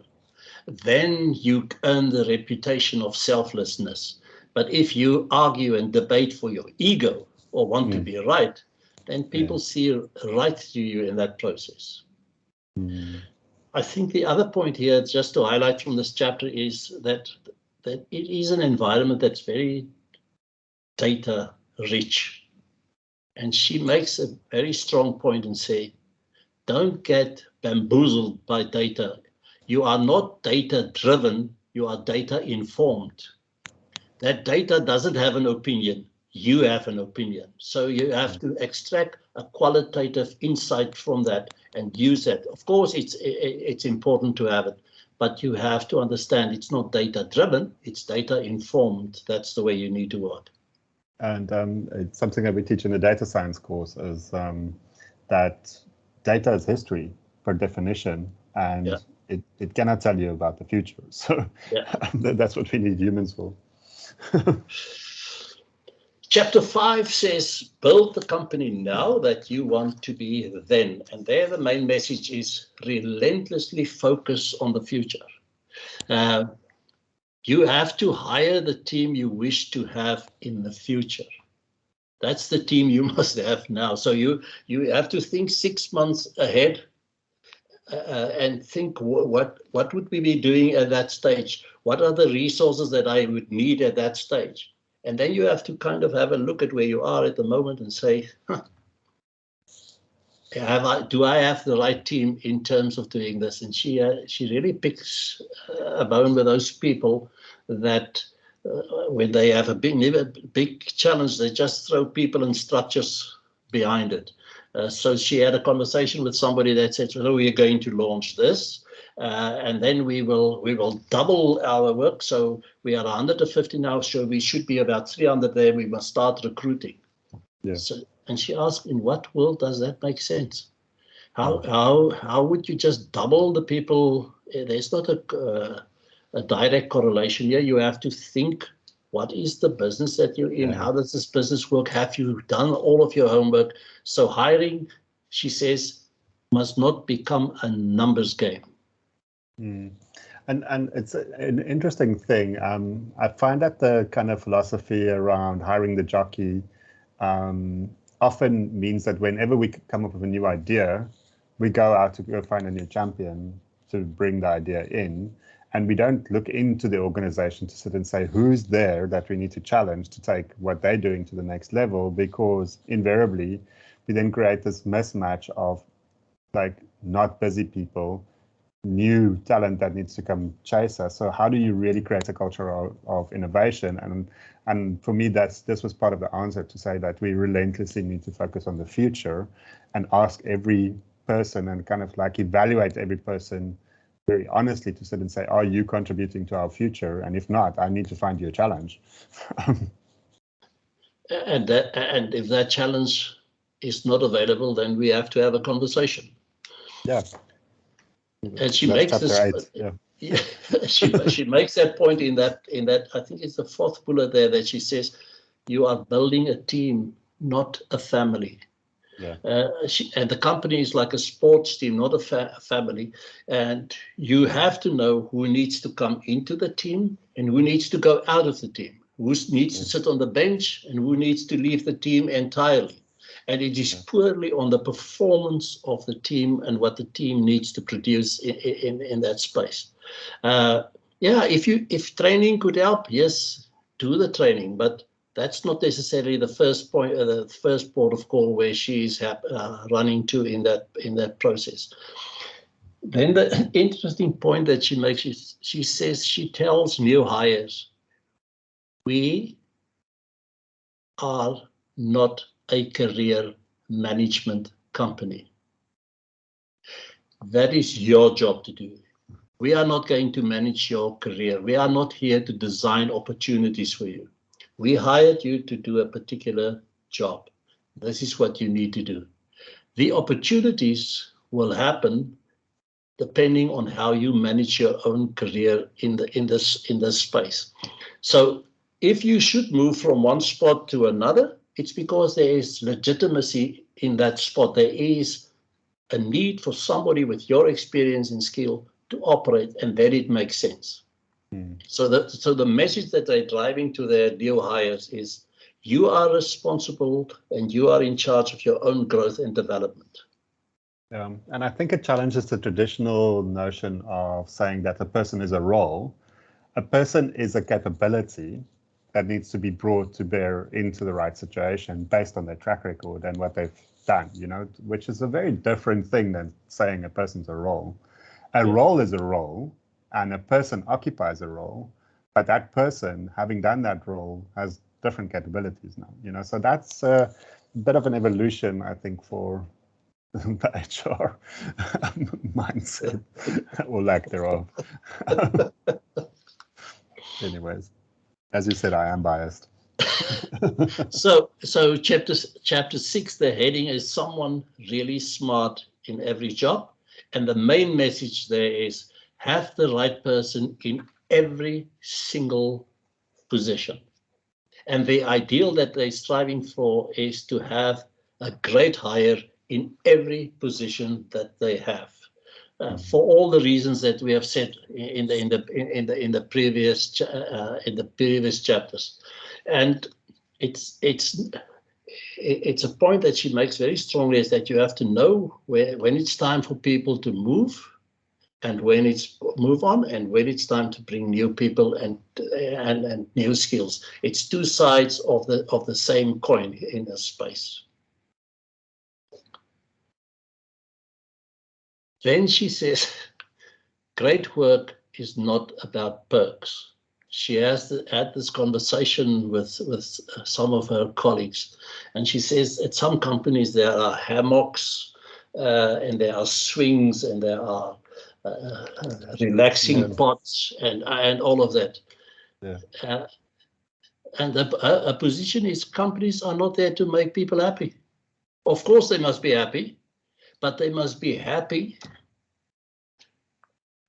then you earn the reputation of selflessness. But if you argue and debate for your ego or want to be right, then people see right through you in that process. I think the other point here, just to highlight from this chapter, is that it is an environment that's very data rich. And she makes a very strong point and say, don't get bamboozled by data. You are not data driven, you are data informed. That data doesn't have an opinion, you have an opinion. So you have to extract a qualitative insight from that and use that. Of course, it's important to have it, but you have to understand it's not data driven, it's data informed. That's the way you need to work. And it's something that we teach in the data science course is that data is history per definition, and it cannot tell you about the future. So that's what we need humans for. Chapter 5 says, build the company now that you want to be then. And there the main message is relentlessly focus on the future. You have to hire the team you wish to have in the future. That's the team you must have now. So you have to think 6 months ahead and think what would we be doing at that stage? What are the resources that I would need at that stage? And then you have to kind of have a look at where you are at the moment and say, do I have the right team in terms of doing this? And she really picks a bone with those people that when they have a big challenge, they just throw people and structures behind it. So she had a conversation with somebody that said, "Oh, we are going to launch this, and then we will double our work. So we are 150 now, so we should be about 300 there. We must start recruiting." Yeah. So, and she asked, "In what world does that make sense? How would you just double the people? There's not a direct correlation here. You have to think, what is the business that you're in? How does this business work? Have you done all of your homework?" So hiring, she says, must not become a numbers game. And it's an interesting thing. I find that the kind of philosophy around hiring the jockey often means that whenever we come up with a new idea, we go out to go find a new champion to bring the idea in. And we don't look into the organization to sit and say, who's there that we need to challenge to take what they're doing to the next level, because invariably we then create this mismatch of like not busy people, new talent that needs to come chase us. So how do you really create a culture of innovation? And for me, this was part of the answer, to say that we relentlessly need to focus on the future and ask every person and kind of like evaluate every person very honestly to sit and say, are you contributing to our future? And if not, I need to find you a challenge. And if that challenge is not available, then we have to have a conversation. Yeah. And she makes this. She makes that point in that. I think it's the fourth bullet there that she says, you are building a team, not a family. Yeah. And the company is like a sports team, not a family. And you have to know who needs to come into the team and who needs to go out of the team, who needs to sit on the bench and who needs to leave the team entirely. And it is purely on the performance of the team and what the team needs to produce in that space. If training could help, yes, do the training, but that's not necessarily the first point, the first port of call where she's running to in that process. Then the interesting point that she makes is she says, she tells new hires, we are not a career management company. That is your job to do. We are not going to manage your career. We are not here to design opportunities for you. We hired you to do a particular job. This is what you need to do. The opportunities will happen depending on how you manage your own career in this space. So if you should move from one spot to another, it's because there is legitimacy in that spot. There is a need for somebody with your experience and skill to operate, and then it makes sense. So the message that they're driving to their new hires is, you are responsible and you are in charge of your own growth and development. And I think it challenges the traditional notion of saying that a person is a role. A person is a capability that needs to be brought to bear into the right situation based on their track record and what they've done, which is a very different thing than saying a person's a role. A role is a role, and a person occupies a role, but that person, having done that role, has different capabilities now, so that's a bit of an evolution, I think, for the HR mindset or lack thereof. Anyways, as you said, I am biased. So chapter 6, the heading is someone really smart in every job, and the main message there is have the right person in every single position. And the ideal that they're striving for is to have a great hire in every position that they have, for all the reasons that we have said in the previous chapters. And it's a point that she makes very strongly, is that you have to know when it's time for people to move, and when it's move on, and when it's time to bring new people and new skills. It's two sides of the same coin in this space. Then she says, great work is not about perks. She has had this conversation with some of her colleagues, and she says at some companies there are hammocks, and there are swings, and there are relaxing pots, and all of that. And a position is, companies are not there to make people happy. Of course they must be happy, but they must be happy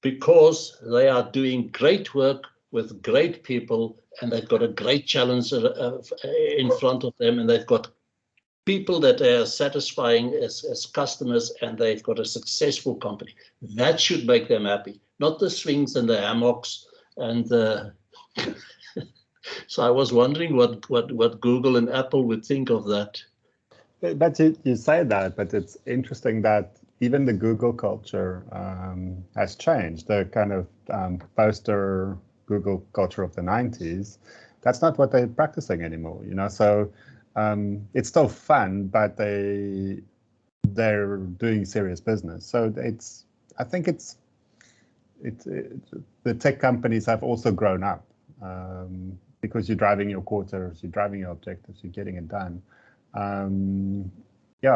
because they are doing great work with great people, and they've got a great challenge in front of them, and they've got people that they are satisfying as customers, and they've got a successful company. That should make them happy, not the swings and the hammocks. And so I was wondering what Google and Apple would think of that. But you say that, but it's interesting that even the Google culture has changed. The kind of poster Google culture of the 90s, that's not what they're practicing anymore, so it's still fun, but they're doing serious business. So I think the tech companies have also grown up, because you're driving your quarters, you're driving your objectives, you're getting it done.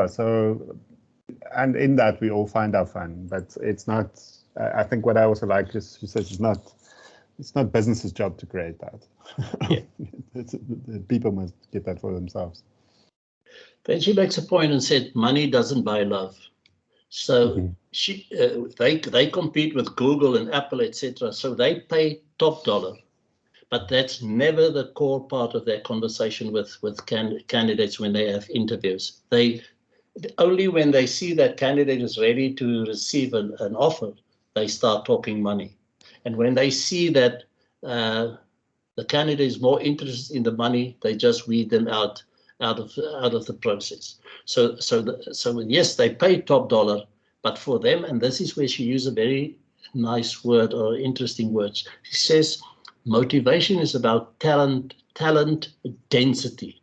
So, and in that we all find our fun, but it's not, I think what I also like is she says it's not business's job to create that. People must get that for themselves. Then she makes a point and said, money doesn't buy love. So they compete with Google and Apple, etc. So they pay top dollar, but that's never the core part of their conversation with candidates when they have interviews. Only when they see that candidate is ready to receive an offer, they start talking money. And when they see that the candidate is more interested in the money, they just weed them out of the process. So yes, they pay top dollar, but for them, and this is where she used a very nice word or interesting words. She says motivation is about talent density.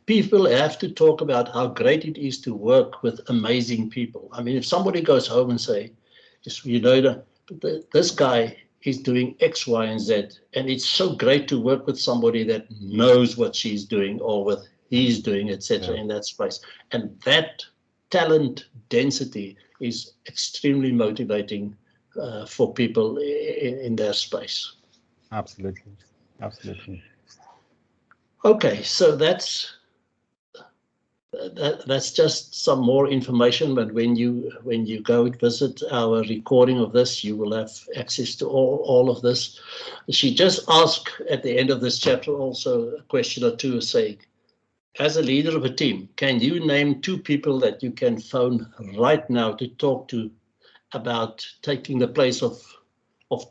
People have to talk about how great it is to work with amazing people. I mean, if somebody goes home and say, this guy is doing X, Y, and Z, and it's so great to work with somebody that knows what she's doing or what he's doing, etc. in that space. And that talent density is extremely motivating for people in their space. Absolutely. Okay, so that's that's just some more information, but when you go and visit our recording of this, you will have access to all of this. She just asked at the end of this chapter also a question or two, saying, as a leader of a team, can you name 2 people that you can phone right now to talk to about taking the place of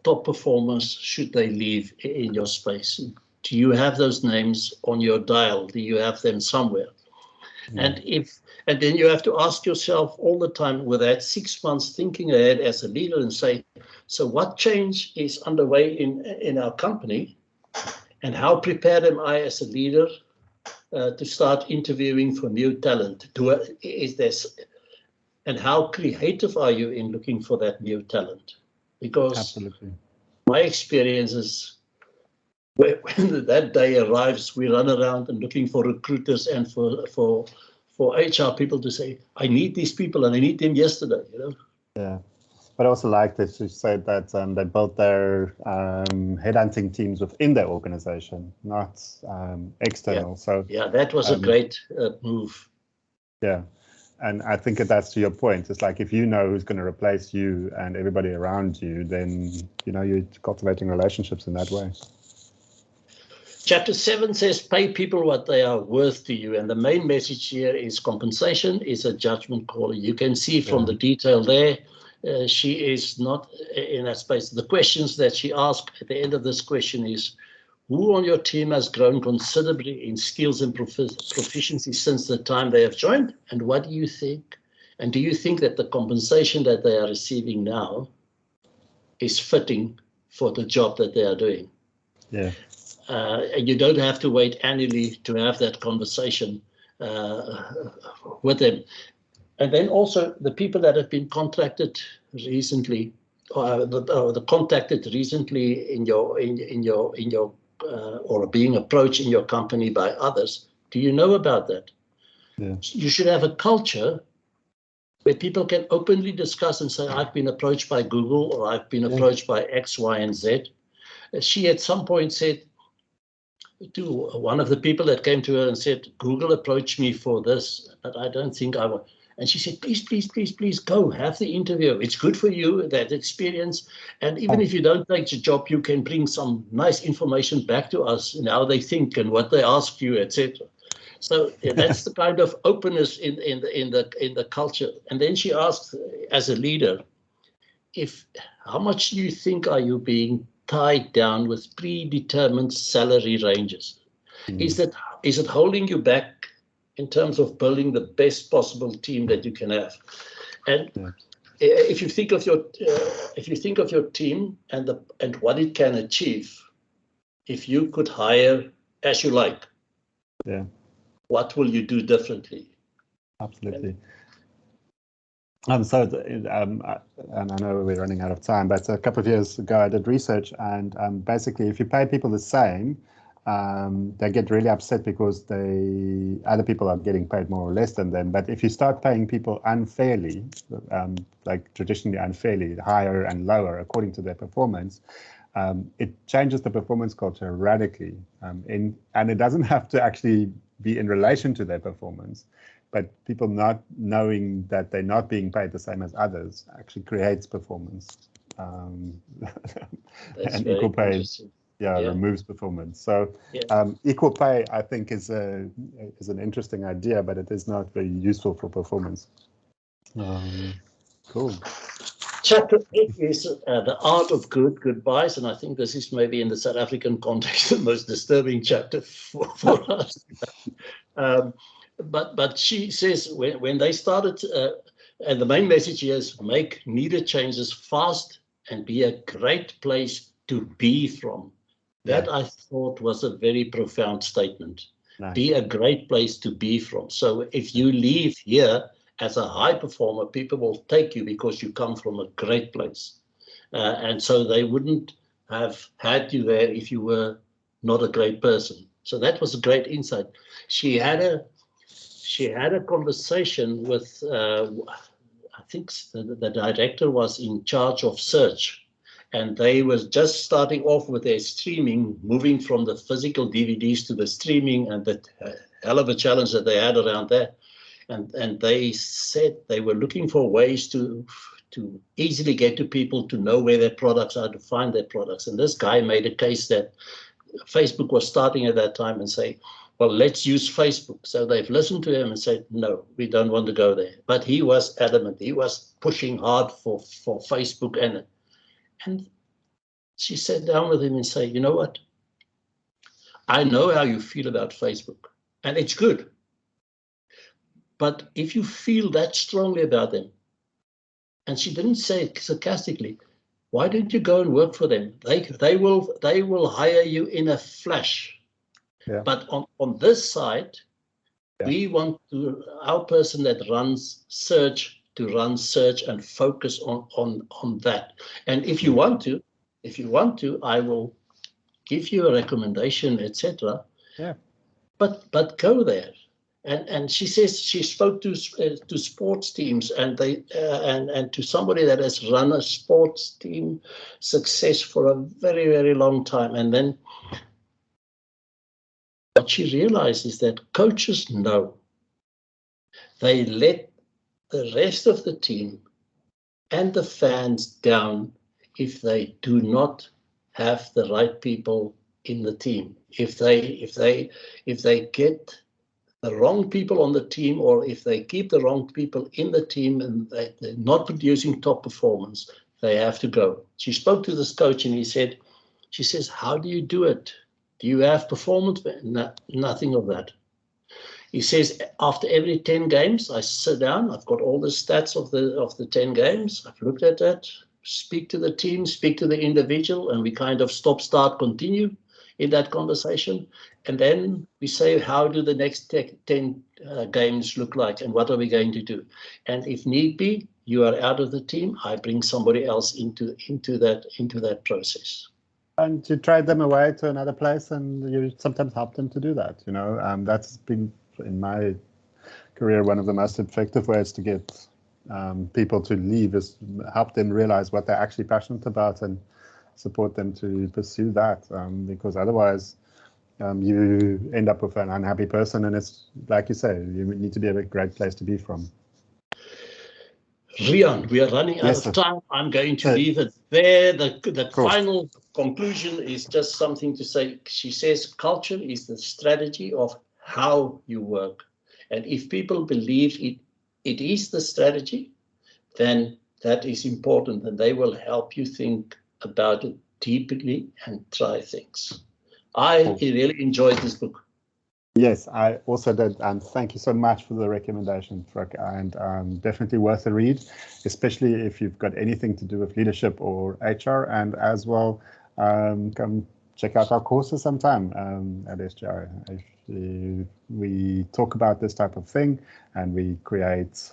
top performers should they leave in your space? Do you have those names on your dial? Do you have them somewhere? And then you have to ask yourself all the time, with that 6 months thinking ahead as a leader, and say, so what change is underway in our company, and how prepared am I as a leader to start interviewing for new talent? And how creative are you in looking for that new talent? Because Absolutely. my experience is, when that day arrives, we run around and looking for recruiters and for HR people to say, I need these people and I need them yesterday, Yeah, but I also like that you said that they built their headhunting teams within their organization, not external. So yeah, that was a great move. Yeah, and I think that's to your point. It's like, if you know who's going to replace you and everybody around you, then you're cultivating relationships in that way. Chapter 7 says, pay people what they are worth to you. And the main message here is compensation is a judgment call. You can see from the detail there, she is not in that space. The questions that she asked at the end of this question is, who on your team has grown considerably in skills and proficiency since the time they have joined? And what do you think? And do you think that the compensation that they are receiving now is fitting for the job that they are doing? Yeah. And you don't have to wait annually to have that conversation with them. And then also the people that have been contracted recently, or contacted recently in your or being approached in your company by others. Do you know about that? Yeah. You should have a culture where people can openly discuss and say, I've been approached by Google, or I've been approached by X, Y, and Z. She at some point said to one of the people that came to her and said, Google approached me for this, but I don't think I will. And she said, please, please, please, please go have the interview. It's good for you, that experience. And even if you don't take the job, you can bring some nice information back to us and how they think and what they ask you, etc. So that's the kind of openness in the culture. And then she asked, as a leader, how much do you think are you being tied down with predetermined salary ranges? Is it holding you back in terms of building the best possible team that you can have? And if you think of your team and what it can achieve, if you could hire as you like, what will you do differently? Absolutely. And I know we're running out of time, but a couple of years ago I did research, and basically, if you pay people the same, they get really upset because other people are getting paid more or less than them. But if you start paying people unfairly, like traditionally unfairly, higher and lower according to their performance, it changes the performance culture radically. And it doesn't have to actually be in relation to their performance, but people not knowing that they're not being paid the same as others actually creates performance. And equal pay removes performance. So equal pay, I think, is an interesting idea, but it is not very useful for performance. Cool. Chapter 8 is the art of goodbyes, and I think this is maybe in the South African context the most disturbing chapter for us. But she says when they started, and the main message here is make needed changes fast and be a great place to be from. That I thought was a very profound statement. Nice. Be a great place to be from. So if you leave here as a high performer, people will take you because you come from a great place. And so they wouldn't have had you there if you were not a great person. So that was a great insight. She had a conversation with, I think the director was in charge of search, and they was just starting off with their streaming, moving from the physical DVDs to the streaming, and that hell of a challenge that they had around that. And they said they were looking for ways to easily get to people, to know where their products are, to find their products. And this guy made a case that Facebook was starting at that time and say, well, let's use Facebook. So they've listened to him and said, no, we don't want to go there. But he was adamant. He was pushing hard for Facebook. And she sat down with him and said, you know what? I know how you feel about Facebook, and it's good. But if you feel that strongly about them, and she didn't say it sarcastically, why don't you go and work for them? They will hire you in a flash. Yeah. But on this side, we want our person that runs search to run search and focus on that. And if you want to, I will give you a recommendation, etc. Yeah. But go there. And she says she spoke to sports teams and and to somebody that has run a sports team success for a very, very long time. And then what she realized is that coaches know they let the rest of the team and the fans down if they do not have the right people in the team. If they get the wrong people on the team, or if they keep the wrong people in the team and they're not producing top performance, they have to go. She spoke to this coach and she says, how do you do it? Do you have performance? No, nothing of that. He says, after every 10 games, I sit down, I've got all the stats of the 10 games, I've looked at that, speak to the team, speak to the individual, and we kind of stop, start, continue in that conversation. And then we say, how do the next 10 games look like, and what are we going to do? And if need be, you are out of the team, I bring somebody else into that process. And you trade them away to another place, and you sometimes help them to do that. That's been, in my career, one of the most effective ways to get people to leave, is help them realize what they're actually passionate about and support them to pursue that, because otherwise you end up with an unhappy person, and it's like you say, you need to be a great place to be from. Rian, we are running out of time. I'm going to leave it there. The final conclusion is just something to say. She says culture is the strategy of how you work. And if people believe it is the strategy, then that is important, and they will help you think about it deeply and try things. I really enjoyed this book. Yes, I also did, and thank you so much for the recommendation, Frick, and definitely worth a read, especially if you've got anything to do with leadership or HR, and as well, come check out our courses sometime at SGI. We talk about this type of thing, and we create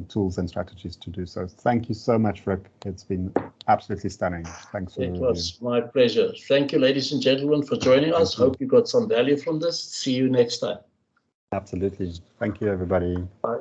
tools and strategies to do so. Thank you so much, Frick. It's been absolutely stunning. Thanks for the review. It was my pleasure. Thank you, ladies and gentlemen, for joining us. Hope you got some value from this. See you next time. Absolutely. Thank you, everybody. Bye.